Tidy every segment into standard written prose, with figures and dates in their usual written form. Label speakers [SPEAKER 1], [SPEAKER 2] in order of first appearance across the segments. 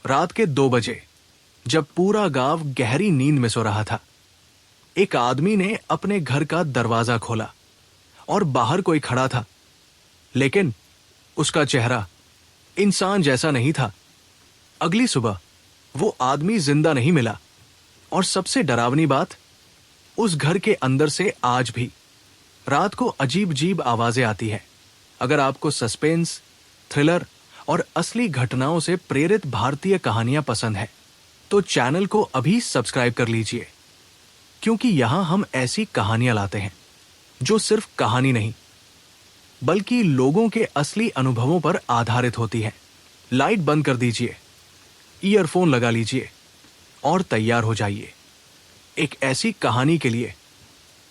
[SPEAKER 1] रात के 2 बजे, जब पूरा गांव गहरी नींद में सो रहा था, एक आदमी ने अपने घर का दरवाजा खोला और बाहर कोई खड़ा था, लेकिन उसका चेहरा इंसान जैसा नहीं था। अगली सुबह वो आदमी जिंदा नहीं मिला और सबसे डरावनी बात, उस घर के अंदर से आज भी रात को अजीब अजीब आवाजें आती है। अगर आपको सस्पेंस, थ्रिलर और असली घटनाओं से प्रेरित भारतीय कहानियां पसंद है तो चैनल को अभी सब्सक्राइब कर लीजिए, क्योंकि यहां हम ऐसी कहानियां लाते हैं जो सिर्फ कहानी नहीं बल्कि लोगों के असली अनुभवों पर आधारित होती है। लाइट बंद कर दीजिए, ईयरफोन लगा लीजिए और तैयार हो जाइए एक ऐसी कहानी के लिए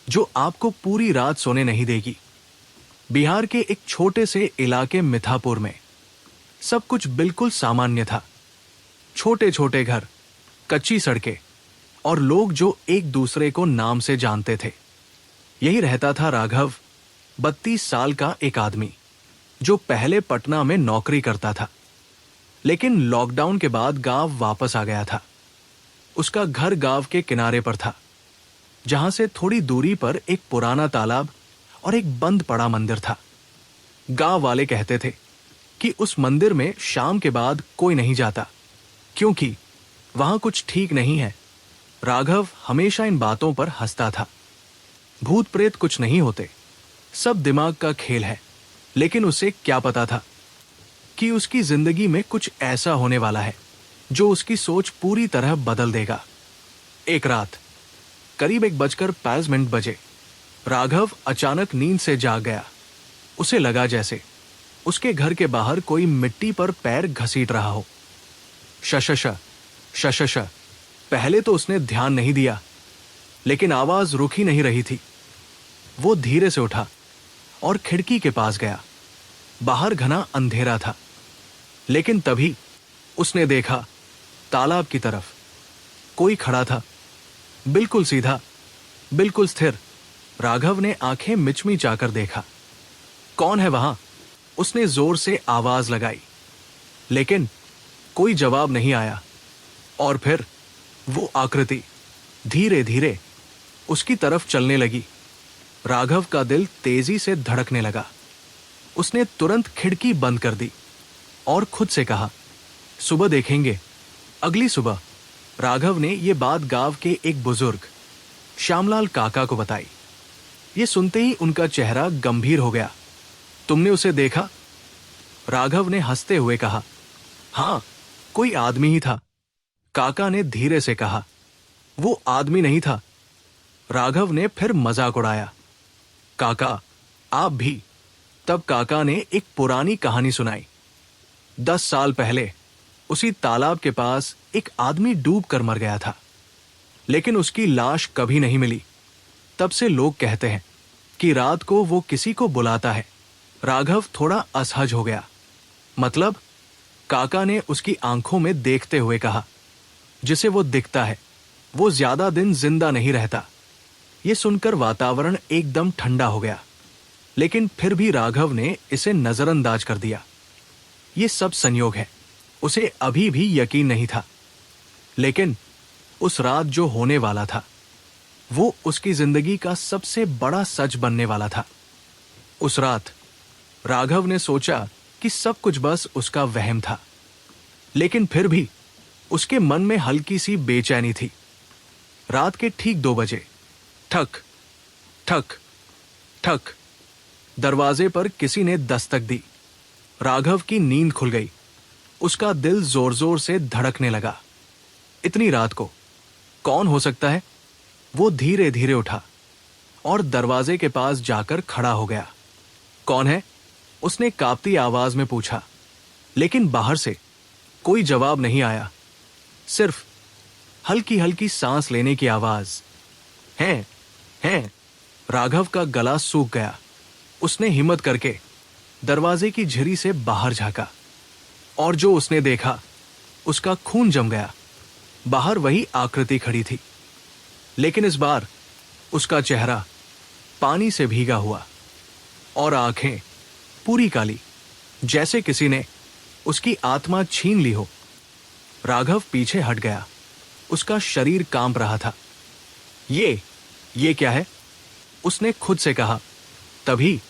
[SPEAKER 1] जो आपको पूरी रात सोने नहीं देगी। बिहार के एक छोटे से इलाके मिठापुर में सब कुछ बिल्कुल सामान्य था। छोटे छोटे घर, कच्ची सड़कें और लोग जो एक दूसरे को नाम से जानते थे। यही रहता था राघव, 32 साल का एक आदमी जो पहले पटना में नौकरी करता था, लेकिन लॉकडाउन के बाद गांव वापस आ गया था। उसका घर गांव के किनारे पर था, जहां से थोड़ी दूरी पर एक पुराना तालाब और एक बंद पड़ा मंदिर था। गांव वाले कहते थे कि उस मंदिर में शाम के बाद कोई नहीं जाता, क्योंकि वहां कुछ ठीक नहीं है। राघव हमेशा इन बातों पर हंसता था। भूत प्रेत कुछ नहीं होते, सब दिमाग का खेल है। लेकिन उसे क्या पता था कि उसकी जिंदगी में कुछ ऐसा होने वाला है जो उसकी सोच पूरी तरह बदल देगा। एक रात करीब 1:05 राघव अचानक नींद से जाग गया। उसे लगा जैसे उसके घर के बाहर कोई मिट्टी पर पैर घसीट रहा हो। शशश शशश। पहले तो उसने ध्यान नहीं दिया, लेकिन आवाज रुक ही नहीं रही थी। वो धीरे से उठा और खिड़की के पास गया। बाहर घना अंधेरा था, लेकिन तभी उसने देखा तालाब की तरफ कोई खड़ा था, बिल्कुल सीधा, बिल्कुल स्थिर। राघव ने आंखें मिचमिचाकर देखा। कौन है वहां? उसने जोर से आवाज लगाई, लेकिन कोई जवाब नहीं आया। और फिर वो आकृति धीरे धीरे उसकी तरफ चलने लगी। राघव का दिल तेजी से धड़कने लगा। उसने तुरंत खिड़की बंद कर दी और खुद से कहा, सुबह देखेंगे। अगली सुबह राघव ने ये बात गांव के एक बुजुर्ग श्यामलाल काका को बताई। ये सुनते ही उनका चेहरा गंभीर हो गया। तुमने उसे देखा? राघव ने हंसते हुए कहा, हां, कोई आदमी ही था। काका ने धीरे से कहा, वो आदमी नहीं था। राघव ने फिर मजाक उड़ाया, काका आप भी। तब काका ने एक पुरानी कहानी सुनाई। 10 साल पहले उसी तालाब के पास एक आदमी डूब कर मर गया था, लेकिन उसकी लाश कभी नहीं मिली। तब से लोग कहते हैं कि रात को वो किसी को बुलाता है। राघव थोड़ा असहज हो गया। मतलब? काका ने उसकी आंखों में देखते हुए कहा, जिसे वो दिखता है वो ज्यादा दिन जिंदा नहीं रहता। ये सुनकर वातावरण एकदम ठंडा हो गया, लेकिन फिर भी राघव ने इसे नजरअंदाज कर दिया। ये सब संयोग है। उसे अभी भी यकीन नहीं था, लेकिन उस रात जो होने वाला था वो उसकी जिंदगी का सबसे बड़ा सच बनने वाला था। उस रात राघव ने सोचा कि सब कुछ बस उसका वहम था, लेकिन फिर भी उसके मन में हल्की सी बेचैनी थी। रात के ठीक 2 बजे ठक ठक ठक दरवाजे पर किसी ने दस्तक दी। राघव की नींद खुल गई। उसका दिल जोर जोर से धड़कने लगा। इतनी रात को कौन हो सकता है? वो धीरे धीरे उठा और दरवाजे के पास जाकर खड़ा हो गया। कौन है? उसने कांपती आवाज में पूछा, लेकिन बाहर से कोई जवाब नहीं आया। सिर्फ हल्की हल्की सांस लेने की आवाज। हैं। राघव का गला सूख गया। उसने हिम्मत करके दरवाजे की झिरी से बाहर झांका, और जो उसने देखा उसका खून जम गया। बाहर वही आकृति खड़ी थी, लेकिन इस बार उसका चेहरा पानी से भीगा हुआ और आंखें पूरी काली, जैसे किसी ने उसकी आत्मा छीन ली हो। राघव पीछे हट गया। उसका शरीर कांप रहा था। ये क्या है? उसने खुद से कहा। तभी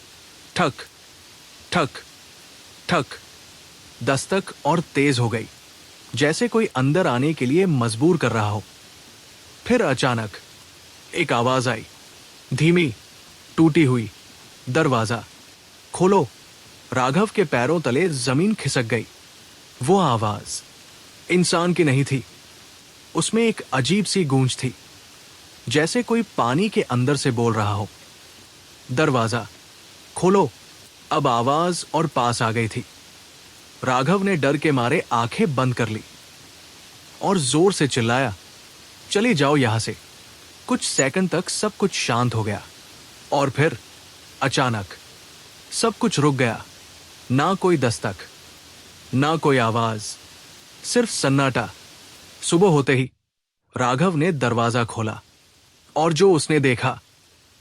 [SPEAKER 1] ठक ठक ठक दस्तक और तेज हो गई, जैसे कोई अंदर आने के लिए मजबूर कर रहा हो। फिर अचानक एक आवाज आई, धीमी, टूटी हुई। दरवाजा खोलो। राघव के पैरों तले जमीन खिसक गई। वो आवाज इंसान की नहीं थी। उसमें एक अजीब सी गूंज थी, जैसे कोई पानी के अंदर से बोल रहा हो। दरवाजा खोलो। अब आवाज और पास आ गई थी। राघव ने डर के मारे आंखें बंद कर ली और जोर से चिल्लाया, चली जाओ यहां से। कुछ सेकंड तक सब कुछ शांत हो गया और फिर अचानक सब कुछ रुक गया। ना कोई दस्तक, ना कोई आवाज, सिर्फ सन्नाटा। सुबह होते ही राघव ने दरवाजा खोला और जो उसने देखा,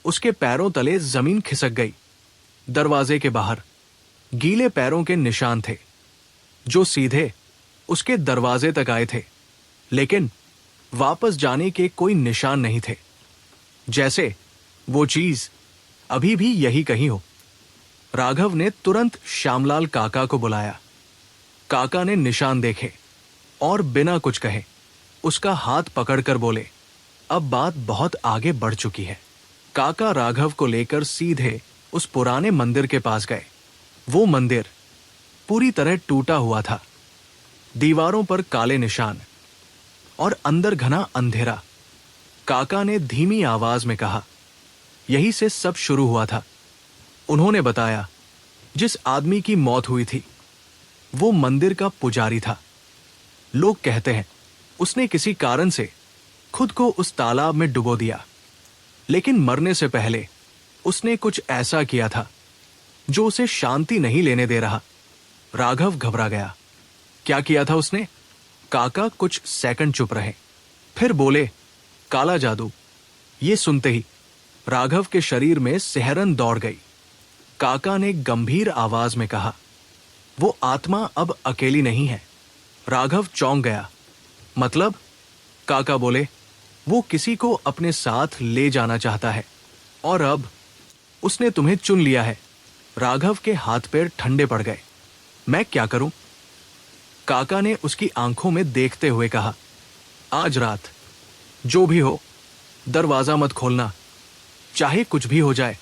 [SPEAKER 1] उसके पैरों तले जमीन खिसक गई। दरवाजे के बाहर गीले पैरों के निशान थे, जो सीधे उसके दरवाजे तक आए थे, लेकिन वापस जाने के कोई निशान नहीं थे। जैसे वो चीज अभी भी यही कहीं हो। राघव ने तुरंत श्यामलाल काका को बुलाया। काका ने निशान देखे और बिना कुछ कहे उसका हाथ पकड़कर बोले, अब बात बहुत आगे बढ़ चुकी है। काका राघव को लेकर सीधे उस पुराने मंदिर के पास गए। वो मंदिर पूरी तरह टूटा हुआ था। दीवारों पर काले निशान और अंदर घना अंधेरा। काका ने धीमी आवाज में कहा, यही से सब शुरू हुआ था। उन्होंने बताया, जिस आदमी की मौत हुई थी वो मंदिर का पुजारी था। लोग कहते हैं उसने किसी कारण से खुद को उस तालाब में डुबो दिया, लेकिन मरने से पहले उसने कुछ ऐसा किया था जो उसे शांति नहीं लेने दे रहा। राघव घबरा गया। क्या किया था उसने? काका कुछ सेकंड चुप रहे, फिर बोले, काला जादू। ये सुनते ही राघव के शरीर में सिहरन दौड़ गई। काका ने गंभीर आवाज में कहा, वो आत्मा अब अकेली नहीं है। राघव चौंक गया। मतलब? काका बोले, वो किसी को अपने साथ ले जाना चाहता है और अब उसने तुम्हें चुन लिया है। राघव के हाथ पैर ठंडे पड़ गए। मैं क्या करूं? काका ने उसकी आंखों में देखते हुए कहा, आज रात जो भी हो दरवाजा मत खोलना, चाहे कुछ भी हो जाए।